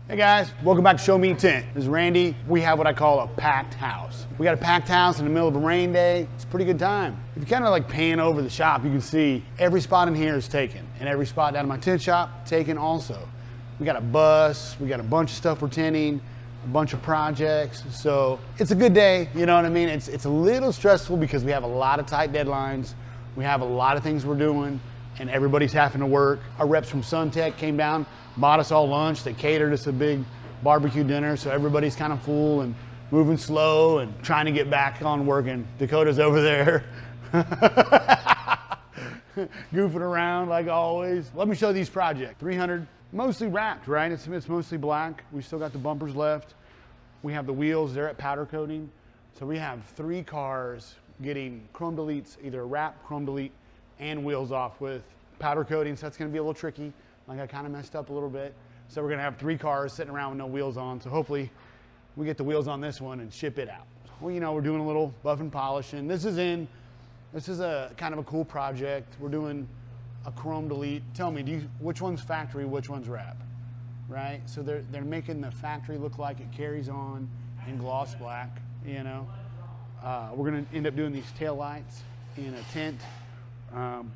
Hey guys, welcome back to Sho-Me Tint. This is Randy. We have what I call a packed house. We got a packed house in the middle of a rain day. It's a pretty good time. If you kind of like pan over the shop, you can see every spot in here is taken, and every spot down in my tint shop taken also. We got a bus, we got a bunch of stuff we're tinting, a bunch of projects. So it's a good day, you know what I mean? It's a little stressful because we have a lot of tight deadlines. We have a lot of things we're doing, and everybody's having to work. Our reps from Suntech came down, bought us all lunch. They catered us a big barbecue dinner, so everybody's kind of full and moving slow and trying to get back on working. Dakota's over there goofing around like always. Let me show these projects. 300, mostly wrapped, right? It's mostly black. We still got the bumpers left. We have the wheels, they're at powder coating. So we have 3 cars getting chrome deletes, either wrap, chrome delete, and wheels off with powder coating, so that's gonna be a little tricky. Like I kind of messed up a little bit. So we're gonna have 3 cars sitting around with no wheels on. So hopefully we get the wheels on this one and ship it out. Well, you know, we're doing a little buff and polishing. This is a kind of a cool project. We're doing a chrome delete. Tell me, which one's factory, which one's wrap, right? So they're making the factory look like it carries on in gloss black, you know. We're gonna end up doing these tail lights in a tint,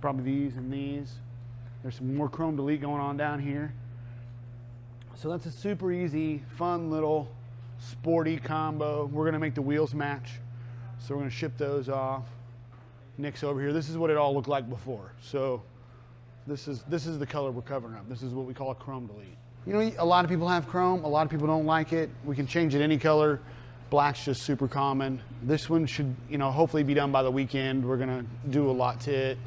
probably these and these. There's some more chrome delete going on down here. So that's a super easy, fun little sporty combo. We're gonna make the wheels match. So we're gonna ship those off. Nick's over here. This is what it all looked like before. So this is the color we're covering up. This is what we call a chrome delete. You know, a lot of people have chrome. A lot of people don't like it. We can change it any color. Black's just super common. This one should, you know, hopefully be done by the weekend. We're gonna do a lot to it.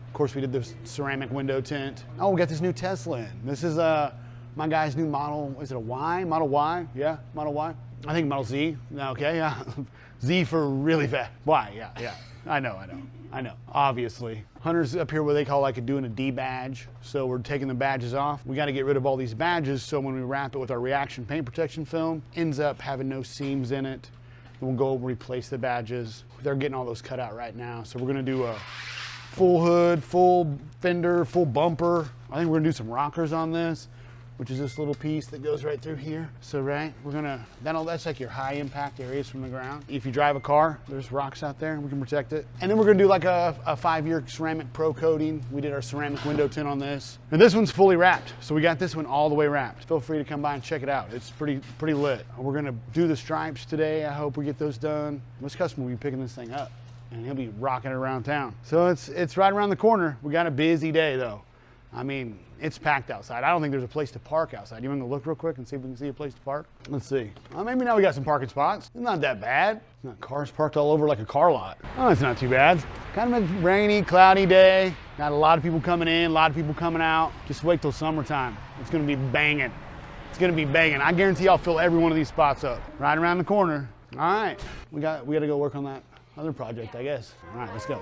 Of course, we did this ceramic window tint. Oh, we got this new Tesla in. This is my guy's new model. Is it a Y? Model Y? Yeah, Model Y. I think Model Z. Okay, yeah. Z for really fast. Y, yeah. I know. Obviously. Hunter's up here what they call like doing a D badge. So we're taking the badges off. We got to get rid of all these badges so when we wrap it with our reaction paint protection film, ends up having no seams in it. And we'll go replace the badges. They're getting all those cut out right now. So we're gonna do a full hood, full fender, full bumper. I think we're gonna do some rockers on this, which is this little piece that goes right through here. So right, that's like your high impact areas from the ground. If you drive a car, there's rocks out there, we can protect it. And then we're gonna do like a 5-year ceramic pro coating. We did our ceramic window tint on this. And this one's fully wrapped. So we got this one all the way wrapped. Feel free to come by and check it out. It's pretty lit. We're gonna do the stripes today. I hope we get those done. This customer will be picking this thing up and he'll be rocking it around town. So it's right around the corner. We got a busy day though. I mean, it's packed outside. I don't think there's a place to park outside. You want to look real quick and see if we can see a place to park? Let's see. Maybe now we got some parking spots. It's not that bad. Not cars parked all over like a car lot. Oh, it's not too bad. Kind of a rainy, cloudy day. Got a lot of people coming in, a lot of people coming out. Just wait till summertime. It's gonna be banging. It's gonna be banging. I guarantee I'll fill every one of these spots up. Right around the corner. All right, we gotta go work on that other project, I guess. All right, let's go.